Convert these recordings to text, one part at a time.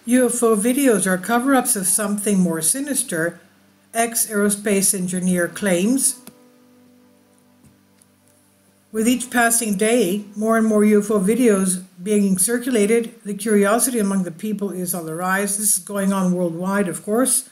UFO videos are cover-ups of something more sinister, ex-aerospace engineer claims. With each passing day, more and more UFO videos being circulated, the curiosity among the people is on the rise. This is going on worldwide, of course.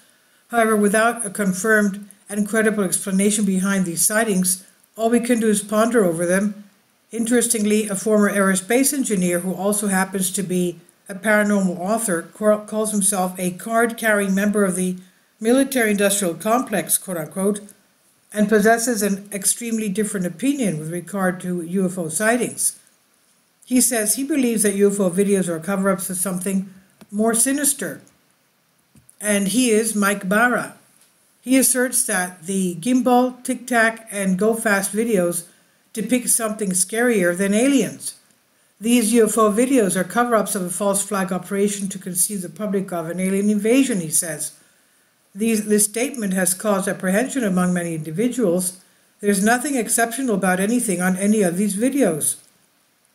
However, without a confirmed and credible explanation behind these sightings, all we can do is ponder over them. Interestingly, a former aerospace engineer who also happens to be a paranormal author calls himself a card-carrying member of the military-industrial complex, quote-unquote, and possesses an extremely different opinion with regard to UFO sightings. He says he believes that UFO videos are cover-ups of something more sinister. And he is Mike Barra. He asserts that the gimbal, tic-tac, and go-fast videos depict something scarier than aliens. These UFO videos are cover-ups of a false flag operation to conceive the public of an alien invasion, he says. This statement has caused apprehension among many individuals. There's nothing exceptional about anything on any of these videos.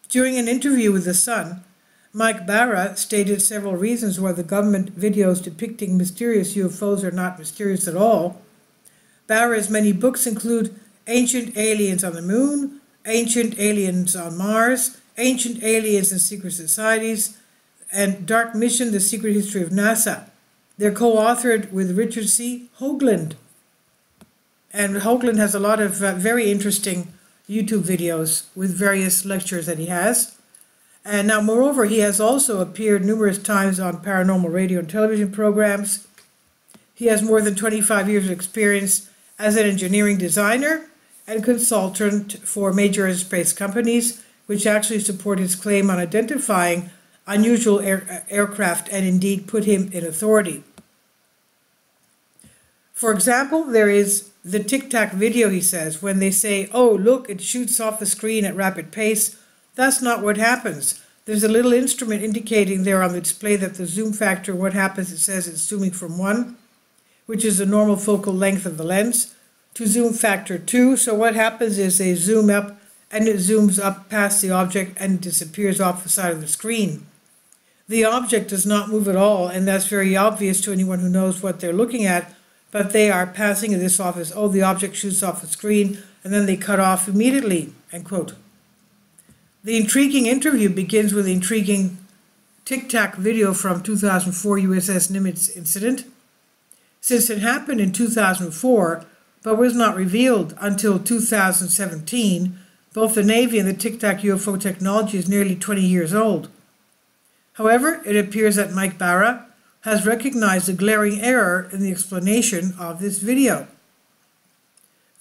During an interview with The Sun, Mike Barra stated several reasons why the government videos depicting mysterious UFOs are not mysterious at all. Barra's many books include Ancient Aliens on the Moon, Ancient Aliens on Mars, Ancient Aliens and Secret Societies, and Dark Mission, The Secret History of NASA. They're co-authored with Richard C. Hoagland. And Hoagland has a lot of very interesting YouTube videos with various lectures that he has. And now, moreover, he has also appeared numerous times on paranormal radio and television programs. He has more than 25 years of experience as an engineering designer and consultant for major aerospace companies, which actually support his claim on identifying unusual aircraft and indeed put him in authority. For example, there is the tic-tac video, he says, when they say, oh, look, it shoots off the screen at rapid pace. That's not what happens. There's a little instrument indicating there on the display that the zoom factor, what happens, it says it's zooming from 1, which is the normal focal length of the lens, to zoom factor 2. So what happens is they zoom up and it zooms up past the object and disappears off the side of the screen. The object does not move at all, and that's very obvious to anyone who knows what they're looking at, but they are passing this off as, oh, the object shoots off the screen, and then they cut off immediately, end quote. The intriguing interview begins with the intriguing tic-tac video from 2004 USS Nimitz incident. Since it happened in 2004, but was not revealed until 2017, both the Navy and the tic-tac UFO technology is nearly 20 years old. However, it appears that Mike Barra has recognized a glaring error in the explanation of this video.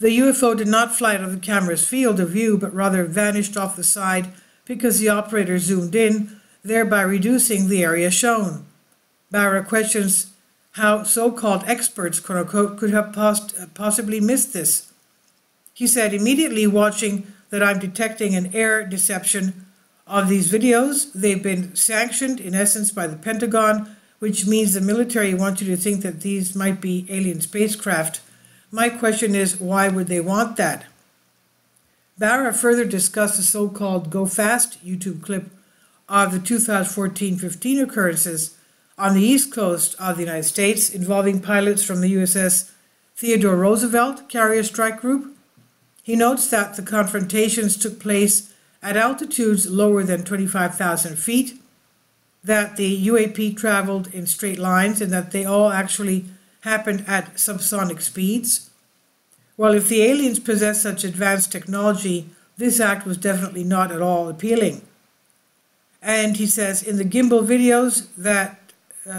The UFO did not fly out of the camera's field of view, but rather vanished off the side because the operator zoomed in, thereby reducing the area shown. Barra questions how so-called experts, quote-unquote, could have possibly missed this. He said, immediately watching that I'm detecting an air deception of these videos. They've been sanctioned, in essence, by the Pentagon, which means the military wants you to think that these might be alien spacecraft. My question is, why would they want that? Barra further discussed the so-called Go Fast YouTube clip of the 2014-15 occurrences on the east coast of the United States involving pilots from the USS Theodore Roosevelt carrier strike group. He notes that the confrontations took place at altitudes lower than 25,000 feet, that the UAP traveled in straight lines, and that they all actually happened at subsonic speeds. Well, if the aliens possess such advanced technology, this act was definitely not at all appealing. And he says, in the gimbal videos, that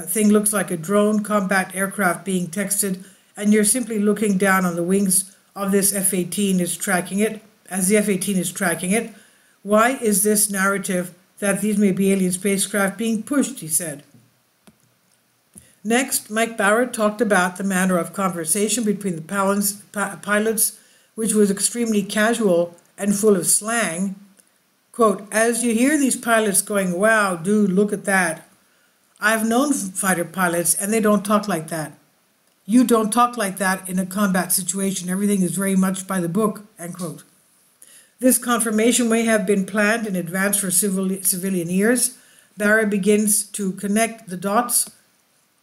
thing looks like a drone combat aircraft being texted, and you're simply looking down on the wings of this F-18 is tracking it, as the F-18 is tracking it. Why is this narrative that these may be alien spacecraft being pushed, he said. Next, Mike Barra talked about the manner of conversation between the pilots, which was extremely casual and full of slang. Quote, as you hear these pilots going, wow, dude, look at that. I've known fighter pilots, and they don't talk like that. You don't talk like that in a combat situation. Everything is very much by the book, end quote. This confirmation may have been planned in advance for civilian ears. Barra begins to connect the dots.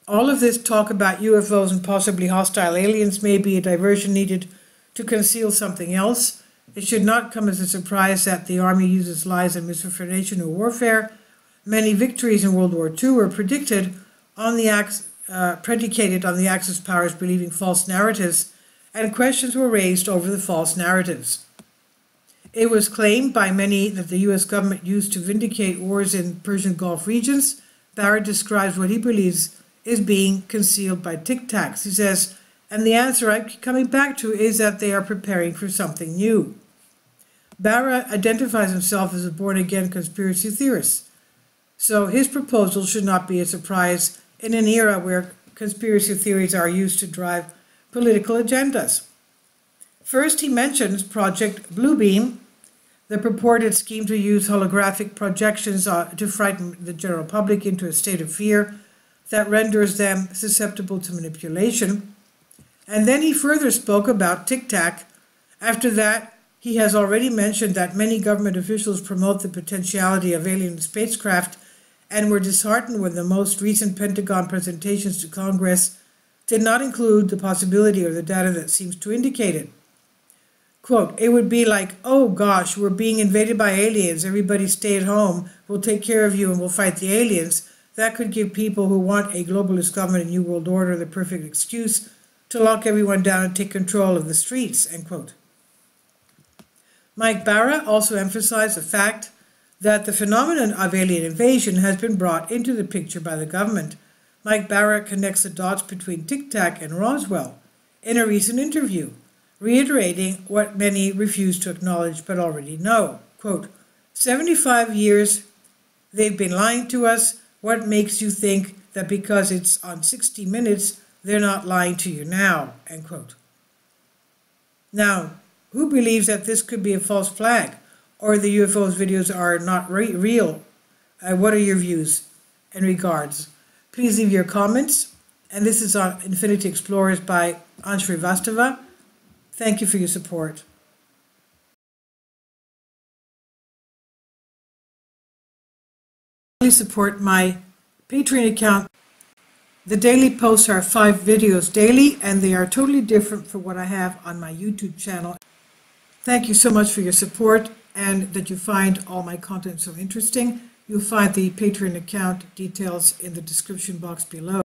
All of this talk about UFOs and possibly hostile aliens may be a diversion needed to conceal something else. It should not come as a surprise that the Army uses lies and misinformation in warfare. Many victories in World War II were predicated on the Axis powers believing false narratives, and questions were raised over the false narratives. It was claimed by many that the U.S. government used to vindicate wars in Persian Gulf regions. Barrett describes what he believes is being concealed by Tic Tacs. He says, and the answer I keep coming back to is that they are preparing for something new. Barra identifies himself as a born-again conspiracy theorist, so his proposal should not be a surprise in an era where conspiracy theories are used to drive political agendas. First, he mentions Project Bluebeam, the purported scheme to use holographic projections to frighten the general public into a state of fear that renders them susceptible to manipulation. And then he further spoke about Tic Tac. After that, he has already mentioned that many government officials promote the potentiality of alien spacecraft and were disheartened when the most recent Pentagon presentations to Congress did not include the possibility or the data that seems to indicate it. Quote, it would be like, oh gosh, we're being invaded by aliens, everybody stay at home, we'll take care of you and we'll fight the aliens. That could give people who want a globalist government and new world order the perfect excuse to lock everyone down and take control of the streets, end quote. Mike Barra also emphasized the fact that the phenomenon of alien invasion has been brought into the picture by the government. Mike Barra connects the dots between Tic Tac and Roswell in a recent interview, reiterating what many refuse to acknowledge but already know. Quote, 75 years they've been lying to us. What makes you think that because it's on 60 Minutes, they're not lying to you now, end quote. Now, who believes that this could be a false flag or the UFO's videos are not real? What are your views and regards? Please leave your comments. And this is on Infinity Explorers by Anshri Vastava. Thank you for your support. Please support my Patreon account. The daily posts are 5 videos daily, and they are totally different from what I have on my YouTube channel. Thank you so much for your support and that you find all my content so interesting. You'll find the Patreon account details in the description box below.